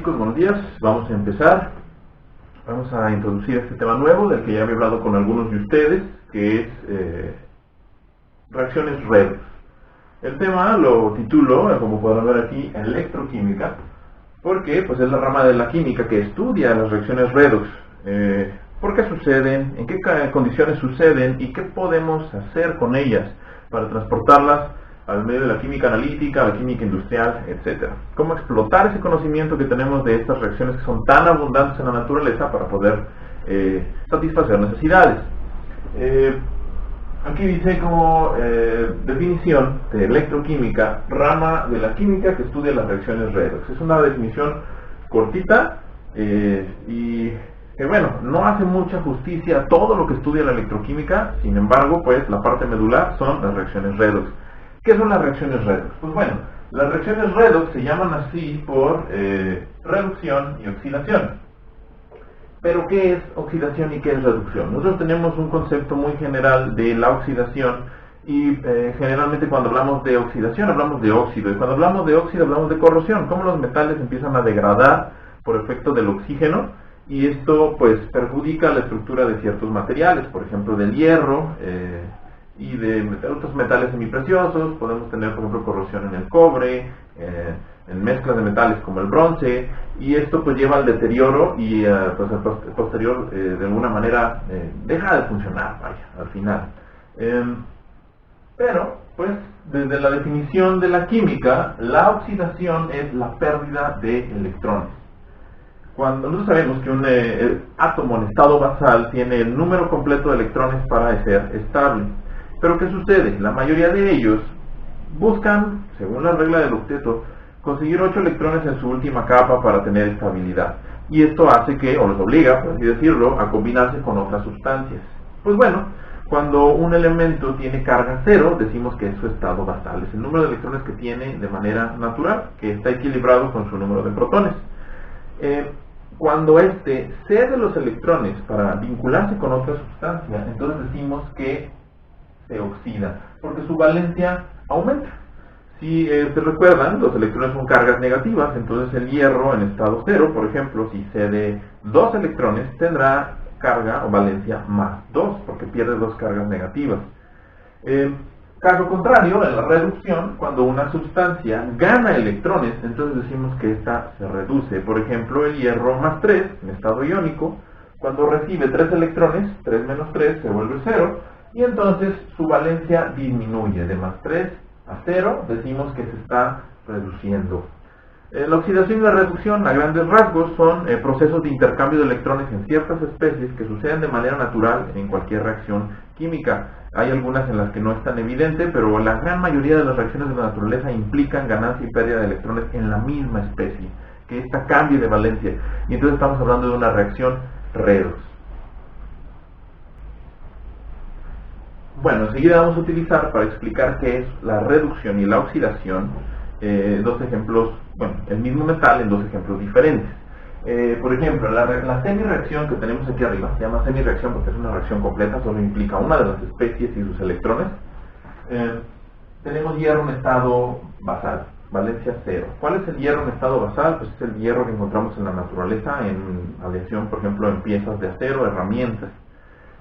chicos? Buenos días. Vamos a empezar. Vamos a introducir este tema nuevo del que ya había hablado con algunos de ustedes, que es reacciones redox. El tema lo titulo, como podrán ver aquí, electroquímica, porque pues es la rama de la química que estudia las reacciones redox. ¿Por qué suceden? ¿En qué condiciones suceden? ¿Y qué podemos hacer con ellas para transportarlas al medio de la química analítica, la química industrial, etcétera? ¿Cómo explotar ese conocimiento que tenemos de estas reacciones que son tan abundantes en la naturaleza para poder satisfacer necesidades? Aquí dice como definición de electroquímica, rama de la química que estudia las reacciones redox. Es una definición cortita y que bueno, no hace mucha justicia a todo lo que estudia la electroquímica. Sin embargo, pues la parte medular son las reacciones redox. ¿Qué son las reacciones redox? Pues bueno, las reacciones redox se llaman así por reducción y oxidación. Pero ¿qué es oxidación y qué es reducción? Nosotros tenemos un concepto muy general de la oxidación y generalmente cuando hablamos de oxidación hablamos de óxido, y cuando hablamos de óxido hablamos de corrosión, cómo los metales empiezan a degradar por efecto del oxígeno, y esto pues perjudica la estructura de ciertos materiales, por ejemplo del hierro y de otros metales semipreciosos. Podemos tener por ejemplo corrosión en el cobre, en mezclas de metales como el bronce, y esto pues lleva al deterioro y pues el posterior de alguna manera deja de funcionar, vaya, al final. Pero pues desde la definición de la química, la oxidación es la pérdida de electrones. Cuando nosotros sabemos que un átomo en estado basal tiene el número completo de electrones para ser estable, pero ¿qué sucede? La mayoría de ellos buscan, según la regla del octeto, conseguir 8 electrones en su última capa para tener estabilidad, y esto hace que, o los obliga, por así decirlo, a combinarse con otras sustancias. Pues bueno, cuando un elemento tiene carga cero, decimos que es su estado basal, es el número de electrones que tiene de manera natural, que está equilibrado con su número de protones. Cuando este cede los electrones para vincularse con otra sustancia, entonces decimos que se oxida, porque su valencia aumenta. Si se recuerdan, los electrones son cargas negativas, entonces el hierro en estado cero, por ejemplo, si cede 2 electrones, tendrá carga o valencia más 2, porque pierde 2 cargas negativas. Caso contrario, en la reducción, cuando una sustancia gana electrones, entonces decimos que esta se reduce. Por ejemplo, el hierro más 3, en estado iónico, cuando recibe 3 electrones, 3 menos 3 se vuelve 0, y entonces su valencia disminuye de más 3 a 0, decimos que se está reduciendo. La oxidación y la reducción, a grandes rasgos, son procesos de intercambio de electrones en ciertas especies que suceden de manera natural en cualquier reacción química. Hay algunas en las que no es tan evidente, pero la gran mayoría de las reacciones de la naturaleza implican ganancia y pérdida de electrones en la misma especie, que esta cambie de valencia, y entonces estamos hablando de una reacción redox. Bueno, enseguida vamos a utilizar para explicar qué es la reducción y la oxidación dos ejemplos, bueno, el mismo metal en dos ejemplos diferentes. Por ejemplo, la semireacción que tenemos aquí arriba, se llama semireacción porque es una reacción completa, solo implica una de las especies y sus electrones. Tenemos hierro en estado basal, valencia 0. ¿Cuál es el hierro en estado basal? Pues es el hierro que encontramos en la naturaleza, en aleación, por ejemplo, en piezas de acero, herramientas.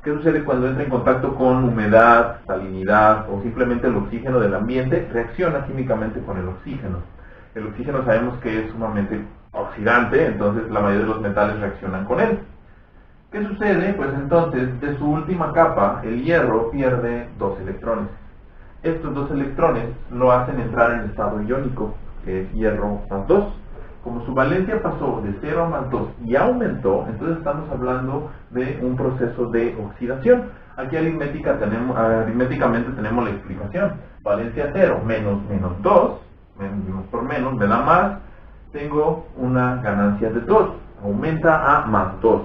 ¿Qué sucede cuando entra en contacto con humedad, salinidad o simplemente el oxígeno del ambiente? Reacciona químicamente con el oxígeno. El oxígeno sabemos que es sumamente oxidante, entonces la mayoría de los metales reaccionan con él. ¿Qué sucede? Pues entonces, de su última capa, el hierro pierde 2 electrones. Estos 2 electrones lo hacen entrar en estado iónico, que es hierro más 2. Como su valencia pasó de 0 a más 2 y aumentó, entonces estamos hablando de un proceso de oxidación. Aquí aritméticamente tenemos la explicación. Valencia 0 menos 2, menos por menos, me da más, tengo una ganancia de 2, aumenta a más 2.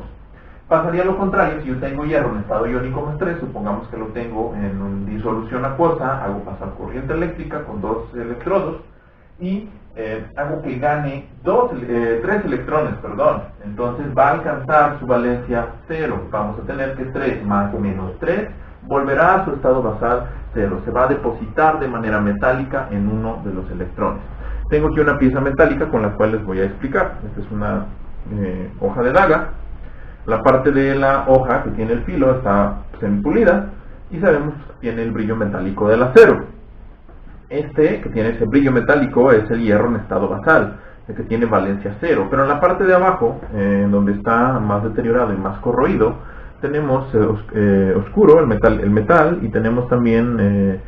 Pasaría lo contrario, si yo tengo hierro en estado iónico más 3, supongamos que lo tengo en una disolución acuosa, hago pasar corriente eléctrica con 2 electrodos, y hago que gane 3 electrones, entonces va a alcanzar su valencia 0, vamos a tener que 3 más o menos 3 volverá a su estado basal 0, se va a depositar de manera metálica en uno de los electrones. Tengo aquí una pieza metálica con la cual les voy a explicar. Esta es una hoja de daga. La parte de la hoja que tiene el filo está semipulida y sabemos que tiene el brillo metálico del acero. Este que tiene ese brillo metálico es el hierro en estado basal, el que tiene valencia cero. Pero en la parte de abajo, donde está más deteriorado y más corroído, tenemos oscuro el metal, y tenemos también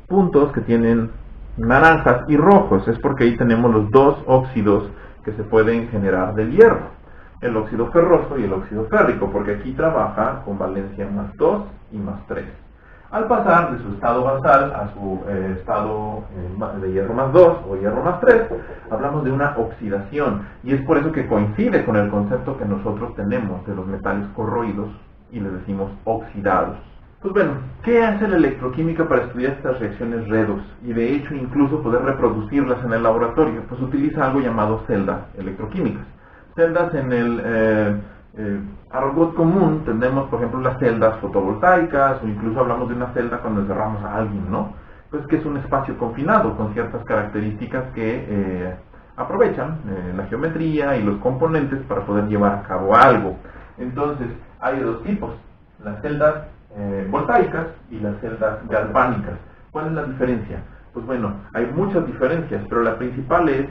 puntos que tienen naranjas y rojos. Es porque ahí tenemos los dos óxidos que se pueden generar del hierro, el óxido ferroso y el óxido férrico, porque aquí trabaja con valencia +2 y +3. Al pasar de su estado basal a su estado de hierro +2 o hierro +3, hablamos de una oxidación, y es por eso que coincide con el concepto que nosotros tenemos de los metales corroídos y les decimos oxidados. Pues bueno, ¿qué hace la electroquímica para estudiar estas reacciones redox y de hecho incluso poder reproducirlas en el laboratorio? Pues utiliza algo llamado celdas electroquímicas. Celdas en el argot común tenemos, por ejemplo, las celdas fotovoltaicas, o incluso hablamos de una celda cuando encerramos a alguien, ¿no? Pues que es un espacio confinado con ciertas características que aprovechan la geometría y los componentes para poder llevar a cabo algo. Entonces, hay dos tipos, las celdas voltaicas y las celdas galvánicas. ¿Cuál es la diferencia? Pues bueno, hay muchas diferencias, pero la principal es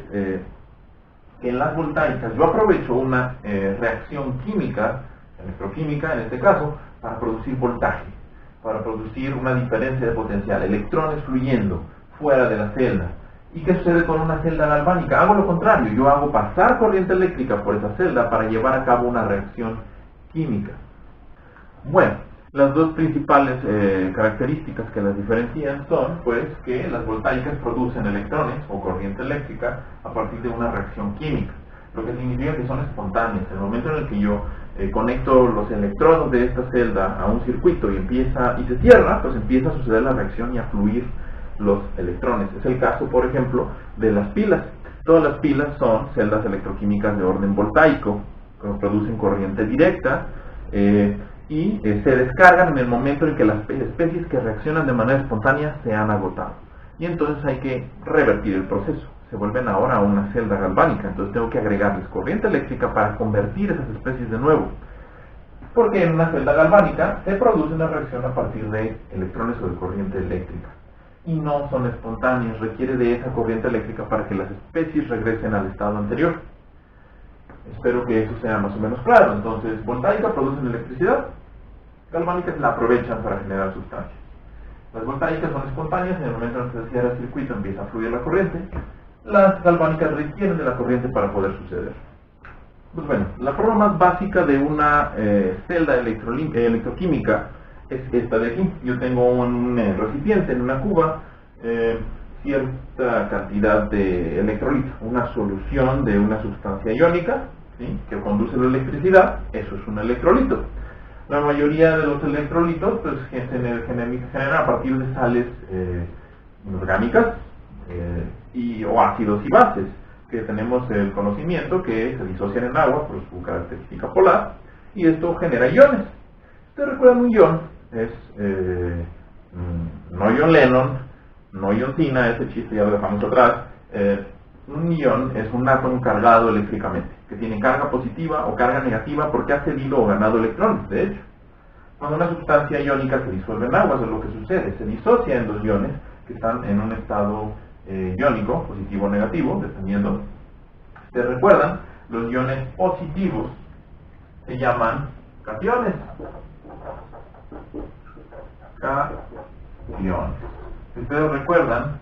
que en las voltaicas yo aprovecho una reacción química, electroquímica en este caso, para producir voltaje, para producir una diferencia de potencial, electrones fluyendo fuera de la celda. ¿Y qué sucede con una celda galvánica? Hago lo contrario, yo hago pasar corriente eléctrica por esa celda para llevar a cabo una reacción química. Bueno, las dos principales características que las diferencian son, pues, que las voltaicas producen electrones o corriente eléctrica a partir de una reacción química, lo que significa que son espontáneas. En el momento en el que yo conecto los electrodos de esta celda a un circuito y se cierra, pues empieza a suceder la reacción y a fluir los electrones. Es el caso, por ejemplo, de las pilas. Todas las pilas son celdas electroquímicas de orden voltaico, que producen corriente directa, y se descargan en el momento en que las especies que reaccionan de manera espontánea se han agotado. Y entonces hay que revertir el proceso. Se vuelven ahora a una celda galvánica, entonces tengo que agregarles corriente eléctrica para convertir esas especies de nuevo. Porque en una celda galvánica se produce una reacción a partir de electrones o de corriente eléctrica. Y no son espontáneas, requiere de esa corriente eléctrica para que las especies regresen al estado anterior. Espero que eso sea más o menos claro. Entonces, voltaica producen electricidad, galvánicas la aprovechan para generar sustancias. Las voltaicas son espontáneas, en el momento en que se cierra el circuito empieza a fluir la corriente. Las galvánicas requieren de la corriente para poder suceder. Pues bueno, la forma más básica de una celda electroquímica es esta de aquí. Yo tengo un recipiente en una cuba, cierta cantidad de electrolito, una solución de una sustancia iónica, ¿sí?, que conduce la electricidad. Eso es un electrolito. La mayoría de los electrolitos pues, se generan a partir de sales orgánicas o ácidos y bases, que tenemos el conocimiento que se disocian en agua por su característica polar, y esto genera iones. ¿Ustedes recuerdan un ion? Es no John Lennon, no John Cena, ese chiste ya lo dejamos atrás. Un ion es un átomo cargado eléctricamente, que tiene carga positiva o carga negativa porque ha cedido o ganado electrones. De hecho, cuando una sustancia iónica se disuelve en agua, eso es lo que sucede, se disocia en dos iones que están en un estado iónico, positivo o negativo, dependiendo. ¿Ustedes recuerdan? Los iones positivos se llaman cationes. Cationes. Si ustedes recuerdan,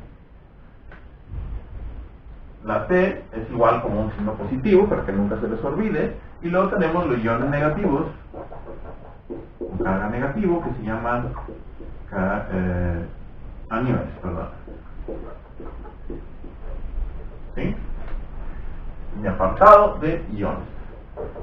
la T es igual como un signo positivo, para que nunca se les olvide, y luego tenemos los iones negativos, con carga negativo, que se llaman aniones, perdón. ¿Sí? Mi apartado de iones.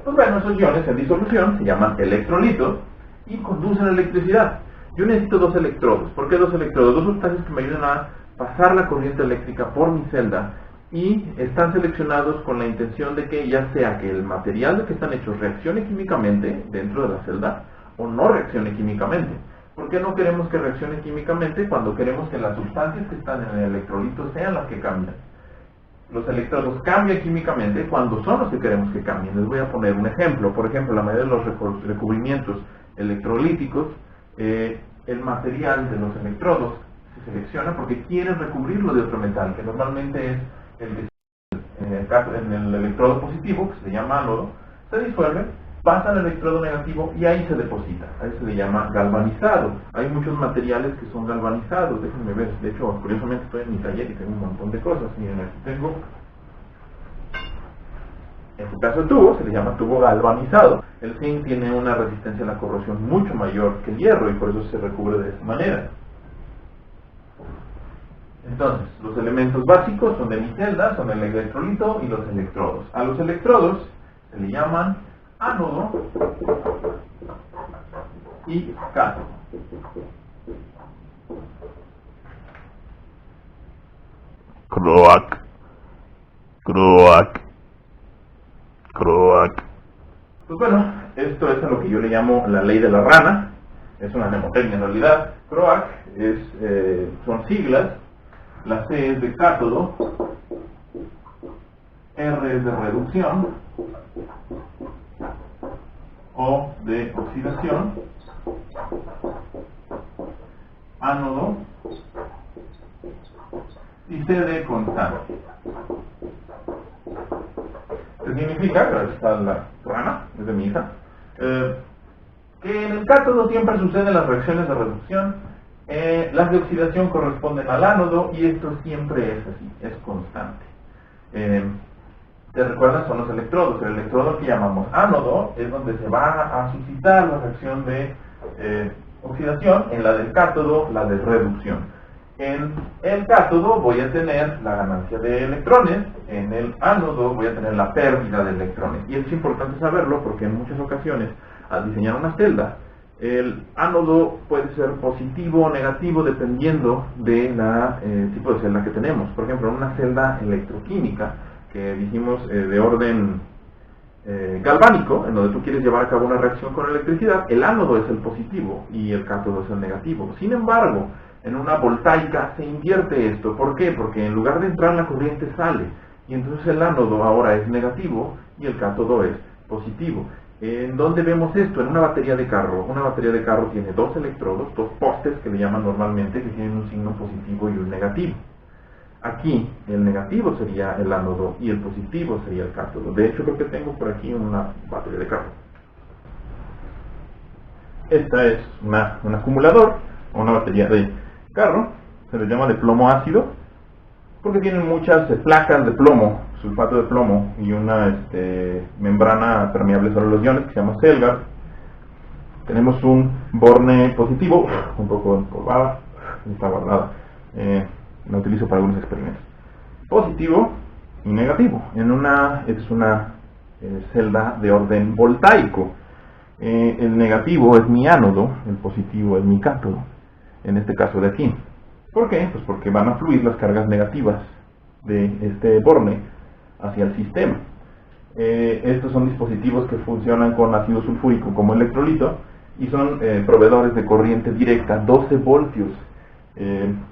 Pues bueno, esos iones en disolución se llaman electrolitos y conducen electricidad. Yo necesito dos electrodos. ¿Por qué dos electrodos? Dos sustancias que me ayudan a pasar la corriente eléctrica por mi celda, y están seleccionados con la intención de que ya sea que el material de que están hechos reaccione químicamente dentro de la celda o no reaccione químicamente. ¿Por qué no queremos que reaccione químicamente cuando queremos que las sustancias que están en el electrolito sean las que cambian? los electrodos cambian químicamente cuando son los que queremos que cambien. Les voy a poner un ejemplo. Por ejemplo, la mayoría de los recubrimientos electrolíticos, el material de los electrodos se selecciona porque quieren recubrirlo de otro metal, que normalmente es el que en el electrodo positivo, que se llama ánodo, se disuelve, pasa al electrodo negativo y ahí se deposita. Ahí se le llama galvanizado. Hay muchos materiales que son galvanizados. Déjenme ver. De hecho, curiosamente estoy en mi taller y tengo un montón de cosas. Miren, aquí tengo, en su caso el tubo, se le llama tubo galvanizado. El zinc tiene una resistencia a la corrosión mucho mayor que el hierro y por eso se recubre de esta manera. Entonces, los elementos básicos son de mi celda, son el electrolito y los electrodos. A los electrodos se le llaman ánodo y cátodo. Croac, croac, croac. Pues bueno, esto es a lo que yo le llamo la ley de la rana. Es una mnemotecnia en realidad. CROAC son siglas. La C es de cátodo, R es de reducción, O de oxidación, ánodo y C de constante. ¿Qué significa? Gracias está la rana, es de mi hija, que en el cátodo siempre suceden las reacciones de reducción. Las de oxidación corresponden al ánodo y esto siempre es así, es constante. ¿Te recuerdas? Son los electrodos. El electrodo que llamamos ánodo es donde se va a suscitar la reacción de oxidación. En la del cátodo, la de reducción. En el cátodo voy a tener la ganancia de electrones, en el ánodo voy a tener la pérdida de electrones. Y es importante saberlo porque en muchas ocasiones, al diseñar una celda, el ánodo puede ser positivo o negativo dependiendo del tipo de celda que tenemos. Por ejemplo, en una celda electroquímica, que dijimos de orden galvánico, en donde tú quieres llevar a cabo una reacción con electricidad, el ánodo es el positivo y el cátodo es el negativo. Sin embargo, en una voltaica se invierte esto. ¿Por qué? Porque en lugar de entrar la corriente sale, y entonces el ánodo ahora es negativo y el cátodo es positivo. ¿En dónde vemos esto? En una batería de carro. Una batería de carro tiene dos electrodos, dos postes que le llaman normalmente, que tienen un signo positivo y un negativo. Aquí el negativo sería el ánodo y el positivo sería el cátodo. De hecho, creo que tengo por aquí una batería de carro. Esta es un acumulador, o una batería de carro. Se le llama de plomo ácido, porque tienen muchas placas de plomo, sulfato de plomo, y una membrana permeable sobre los iones que se llama Celgar. Tenemos un borne positivo, un poco empolvada, está guardada. La utilizo para algunos experimentos. Positivo y negativo. Es una celda de orden voltaico. El negativo es mi ánodo, el positivo es mi cátodo, en este caso de aquí. ¿Por qué? Pues porque van a fluir las cargas negativas de este borne hacia el sistema. Estos son dispositivos que funcionan con ácido sulfúrico como electrolito y son proveedores de corriente directa, 12 voltios,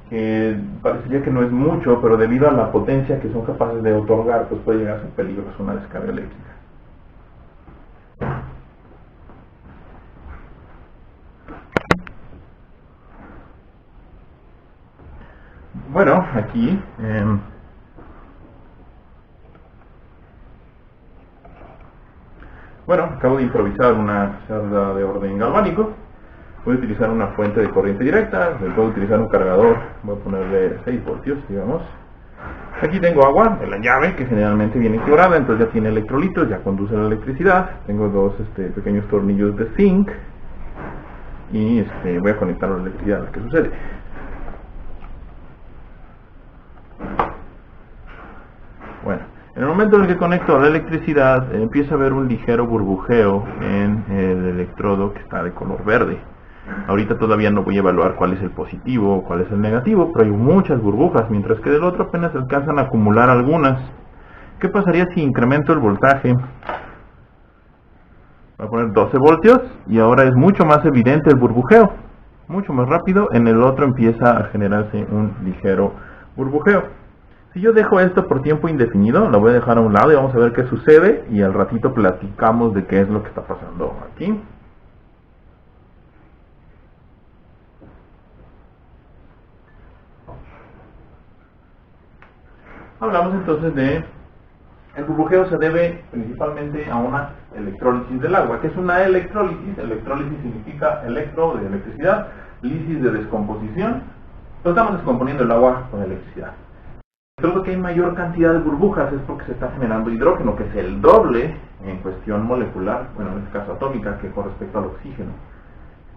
que parecería que no es mucho, pero debido a la potencia que son capaces de otorgar, pues puede llegar a ser peligroso una descarga eléctrica. Bueno, aquí acabo de improvisar una celda de orden galvánico. Voy a utilizar una fuente de corriente directa, puedo utilizar un cargador, voy a ponerle 6 voltios, digamos. Aquí tengo agua en la llave, que generalmente viene clorada, entonces ya tiene electrolitos, ya conduce la electricidad. Tengo dos pequeños tornillos de zinc y voy a conectar la electricidad. ¿Qué sucede? Bueno, en el momento en el que conecto la electricidad, empieza a haber un ligero burbujeo en el electrodo que está de color verde. Ahorita todavía no voy a evaluar cuál es el positivo o cuál es el negativo, pero hay muchas burbujas, mientras que del otro apenas alcanzan a acumular algunas. ¿Qué pasaría si incremento el voltaje? Voy a poner 12 voltios y ahora es mucho más evidente el burbujeo, mucho más rápido. En el otro empieza a generarse un ligero burbujeo. Si yo dejo esto por tiempo indefinido, lo voy a dejar a un lado y vamos a ver qué sucede y al ratito platicamos de qué es lo que está pasando aquí. Hablamos entonces de... El burbujeo se debe principalmente a una electrólisis del agua. ¿Qué es una electrólisis? Electrólisis significa electro de electricidad, lisis de descomposición. Entonces estamos descomponiendo el agua con electricidad. Creo que hay mayor cantidad de burbujas es porque se está generando hidrógeno, que es el doble en cuestión molecular, bueno, en este caso atómica, que con respecto al oxígeno.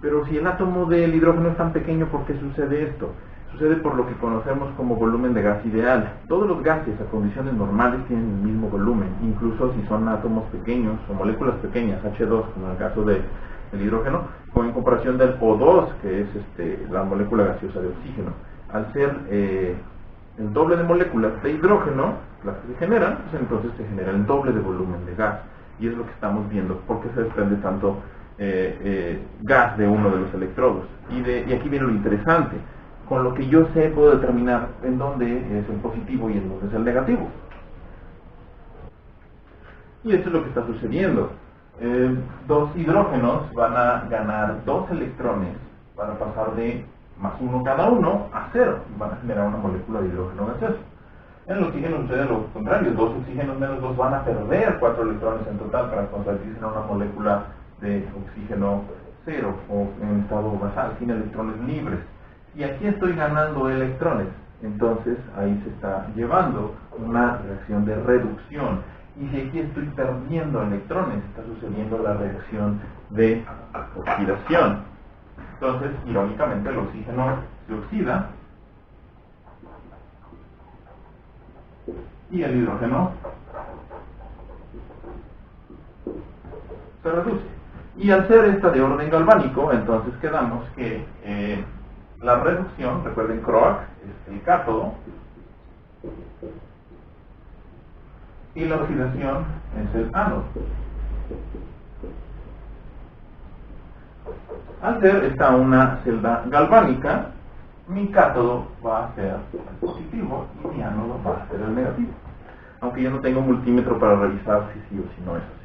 Pero si el átomo del hidrógeno es tan pequeño, ¿por qué sucede esto? Sucede por lo que conocemos como volumen de gas ideal. Todos los gases a condiciones normales tienen el mismo volumen, incluso si son átomos pequeños o moléculas pequeñas, H2, como en el caso del hidrógeno, o en comparación del O2, que es la molécula gaseosa de oxígeno. Al ser el doble de moléculas de hidrógeno, las que se generan, pues entonces se genera el doble de volumen de gas. Y es lo que estamos viendo, porque se desprende tanto gas de uno de los electrodos. Y aquí viene lo interesante. Con lo que yo sé puedo determinar en dónde es el positivo y en dónde es el negativo. Y esto es lo que está sucediendo. Dos hidrógenos van a ganar 2 electrones, van a pasar de +1 cada uno a 0, y van a generar una molécula de hidrógeno gaseoso. En el oxígeno sucede lo contrario, 2 oxígenos menos 2 van a perder 4 electrones en total para convertirse en una molécula de oxígeno 0, o en estado basal, sin electrones libres. Y aquí estoy ganando electrones, entonces ahí se está llevando una reacción de reducción. Y si aquí estoy perdiendo electrones, está sucediendo la reacción de oxidación. Entonces, irónicamente, el oxígeno se oxida y el hidrógeno se reduce. Y al ser esta de orden galvánico, entonces quedamos que la reducción, recuerden Croak, es el cátodo, y la oxidación es el ánodo. Al ser esta una celda galvánica, mi cátodo va a ser el positivo y mi ánodo va a ser el negativo. Aunque yo no tengo multímetro para revisar si sí o si no es así.